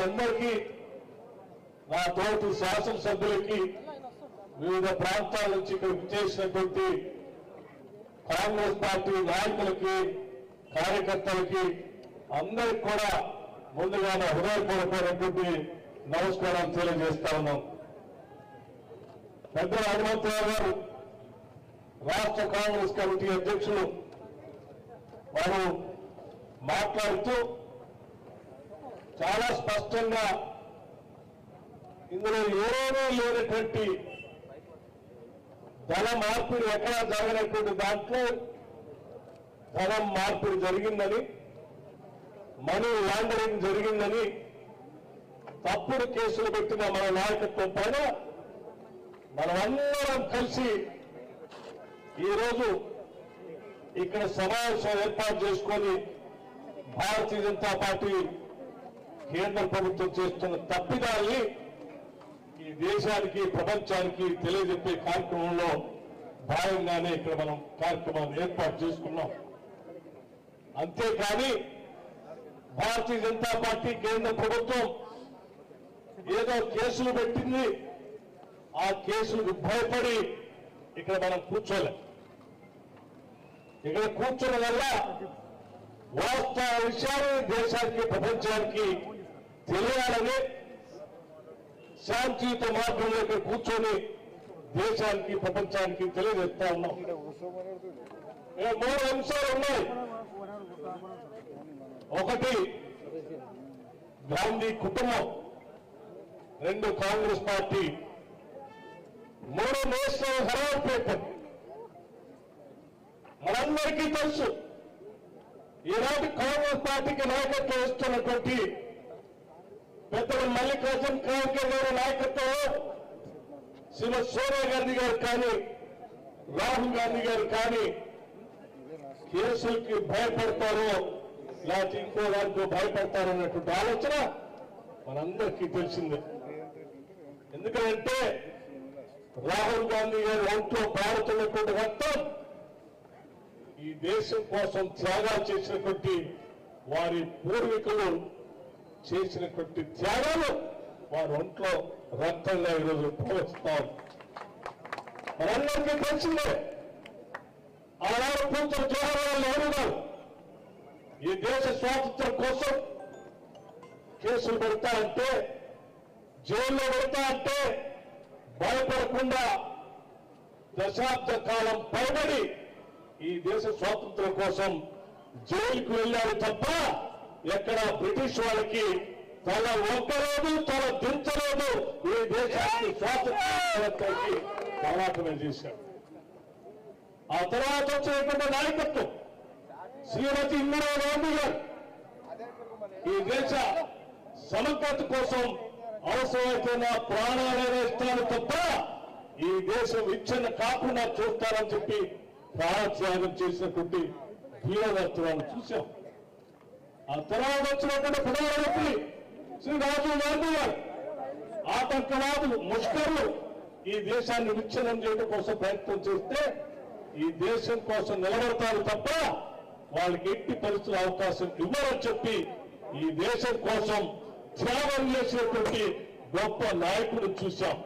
అందరికీ, నా తోటి శాసనసభ్యులకి, వివిధ ప్రాంతాల నుంచి ఇక్కడికి చేసినటువంటి కాంగ్రెస్ పార్టీ నాయకులకి, కార్యకర్తలకి అందరికి కూడా ముందుగా నా హృదయపూర్వకమైనటువంటి నమస్కారాలు తెలియజేస్తా ఉన్నాం. పెద్దల హనుమంతరావు గారు రాష్ట్ర కాంగ్రెస్ కమిటీ అధ్యక్షులు వారు మాట్లాడుతూ చాలా స్పష్టంగా ఇందులో ఏమీ లేనటువంటి ధన మార్పిడి ఎక్కడా జరగనటువంటి దాంట్లో ధనం మార్పిడి జరిగిందని, మనీ లాండరింగ్ జరిగిందని, తప్పుడు కేసులు పెట్టిన మన నాయకత్వం పైన మనమందరం కలిసి ఈరోజు ఇక్కడ సమావేశం ఏర్పాటు చేసుకొని భారతీయ జనతా పార్టీ కేంద్ర ప్రభుత్వం చేస్తున్న తప్పిదాన్ని ఈ దేశానికి, ప్రపంచానికి తెలియజెప్పే కార్యక్రమంలో భాగంగానే ఇక్కడ మనం కార్యక్రమాన్ని ఏర్పాటు చేసుకున్నాం. అంతేకాని భారతీయ జనతా పార్టీ కేంద్ర ప్రభుత్వం ఏదో కేసులు పెట్టింది, ఆ కేసులకు భయపడి ఇక్కడ మనం కూర్చోలేం. ఇక్కడ కూర్చోవడం వల్ల వాస్తవ విషయాలు దేశానికి, ప్రపంచానికి తెలియాలని శాంతియుత మార్గంలో ఇక్కడ కూర్చొని దేశానికి, ప్రపంచానికి తెలియజేస్తా ఉన్నాం. 3 అంశాలు ఉన్నాయి. ఒకటి గాంధీ కుటుంబం, 2 కాంగ్రెస్ పార్టీ, 3 నేషనల్ హెరాల్డ్ పేపర్. మనందరికీ తెలుసు ఈనాటి కాంగ్రెస్ పార్టీకి నాయకత్వం ఇస్తున్నటువంటి పెద్దలు మల్లికార్జున ఖార్గే గారి నాయకత్వంలో శ్రీమతి సోనియా గాంధీ గారు కానీ, రాహుల్ గాంధీ గారు కానీ కేసులకి భయపడతారో లేకపోతే ఇంకో దానికో భయపడతారో అన్నటువంటి ఆలోచన మనందరికీ తెలిసిందే. ఎందుకంటే రాహుల్ గాంధీ గారి ఒంట్లో పారుతున్నటువంటి రక్తం ఈ దేశం కోసం త్యాగాలు చేసినటువంటి వారి పూర్వీకులు చేసినటువంటి త్యాగాలు వారి ఒంట్లో రక్తంగా ఈరోజు ప్రవహిస్తారు. మనందరికీ తెలిసిందే. ఆనాడు కూతురు జవహర్లాల్ నెహ్రూ గారు ఈ దేశ స్వాతంత్రం కోసం కేసులు పెడతా అంటే, జైల్లో పెడతా అంటే భయపడకుండా దశాబ్ద కాలం పైబడి ఈ దేశ స్వాతంత్రం కోసం జైలుకు వెళ్ళారు తప్ప ఎక్కడ బ్రిటిష్ వాళ్ళకి తల ఒక్కలేదు, తల దించలేదు. ఈ దేశానికి స్వాతంత్రానికి పోరాటమే చేశారు. ఆ తర్వాత వచ్చినటువంటి నాయకత్వం శ్రీమతి ఇందిరా గాంధీ గారు ఈ దేశ సమగ్రత కోసం అవసరమైతే నా ప్రాణాలైనా ఇస్తాను తప్ప ఈ దేశం విచ్ఛిన్న కాకుండా చూస్తారని చెప్పి ప్రాణత్యాగం చేసినటువంటి వీరవత్వాన్ని చూశాం. ఆ తర్వాత వచ్చినటువంటి ప్రధానమంత్రి శ్రీ రాజీవ్ గాంధీ గారు ఆతంకవాదులు, ముష్కరులు ఈ దేశాన్ని విచ్ఛిన్నం చేయడం కోసం ప్రయత్నం చేస్తే ఈ దేశం కోసం నిలబడతారు తప్ప వాళ్ళకి ఎట్టి పరిస్థితుల అవకాశం ఇవ్వరని చెప్పి ఈ దేశం కోసం త్యాగం చేసినటువంటి గొప్ప నాయకుడు చూశాం.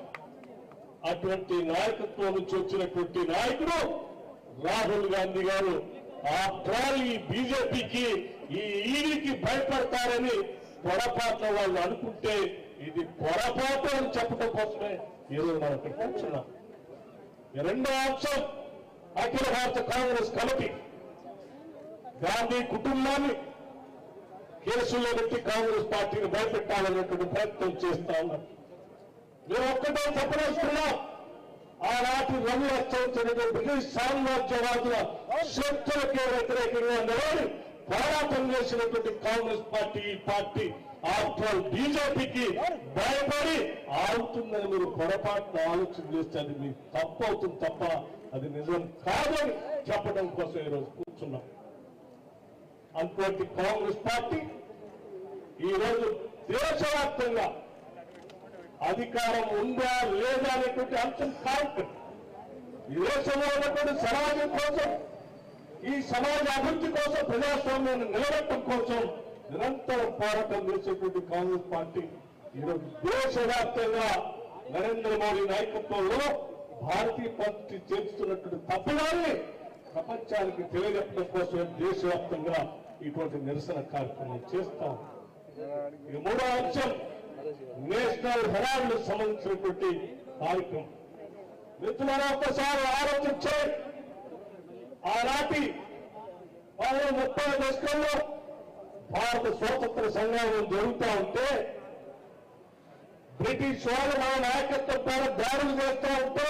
అటువంటి నాయకత్వం నుంచి వచ్చినటువంటి నాయకుడు రాహుల్ గాంధీ గారు ఈ బీజేపీకి, ఈ ఈడీకి భయపడతారని పొరపాట్ల వాళ్ళు అనుకుంటే ఇది పొరపాటు అని చెప్పడం కోసమే ఈరోజు మనం ఇక్కడ కూర్చున్నాం. రెండో అంశం అఖిల భారత కాంగ్రెస్ కమిటీ గాంధీ కుటుంబాన్ని కేసుల్లో పెట్టి కాంగ్రెస్ పార్టీని భయపెట్టాలనేటువంటి ప్రయత్నం చేస్తా ఉన్నాం. మేము ఒక్కటే చెప్పదలుచుకున్నాం. ఆనాటి రవి అస్తమించినటువంటి బ్రిటిష్ సామ్రాజ్యవాదుల శక్తులకే వ్యతిరేకంగా నిలబడి పోరాటం చేసినటువంటి కాంగ్రెస్ పార్టీ, ఈ పార్టీ ఆఫ్టర్ బీజేపీకి భయపడి ఆడుతుందని మీరు పొరపాటున ఆలోచన చేస్తే అది మీకు తప్పు అవుతుంది తప్ప అది నిజం కాదని చెప్పడం కోసం ఈరోజు కూర్చున్నాం. అటువంటి కాంగ్రెస్ పార్టీ ఈరోజు దేశవ్యాప్తంగా అధికారం ఉందా లేదా అనేటువంటి అంశం కాదు. ఈ దేశంలో ఉన్నటువంటి సమాజం కోసం, ఈ సమాజ అభివృద్ధి కోసం, ప్రజాస్వామ్యాన్ని నిలబెట్టడం కోసం నిరంతరం పోరాటం చేసేటువంటి కాంగ్రెస్ పార్టీ ఈరోజు దేశవ్యాప్తంగా నరేంద్ర మోడీ నాయకత్వంలో భారతీయ పార్టీ చేస్తున్నటువంటి తప్పుదాన్ని ప్రపంచానికి తెలియజెప్పడం కోసం దేశవ్యాప్తంగా ఇటువంటి నిరసన కార్యక్రమం చేస్తాం. ఇది మూడో అంశం నేషనల్ హెరాల్డ్ సంబంధించినటువంటి కార్యక్రమం. మిత్రులారా, ఒక్కసారి ఆలోచించే ఆనాటి 30 దశకంలో భారత స్వాతంత్ర సంగ్రామం జరుగుతూ ఉంటే బ్రిటిష్ వాళ్ళు మన నాయకత్వం పైన దాడులు చేస్తూ ఉంటే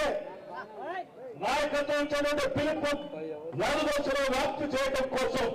నాయకత్వం ఇచ్చినటువంటి పిలుపు నలుదశలో వ్యాప్తి చేయడం కోసం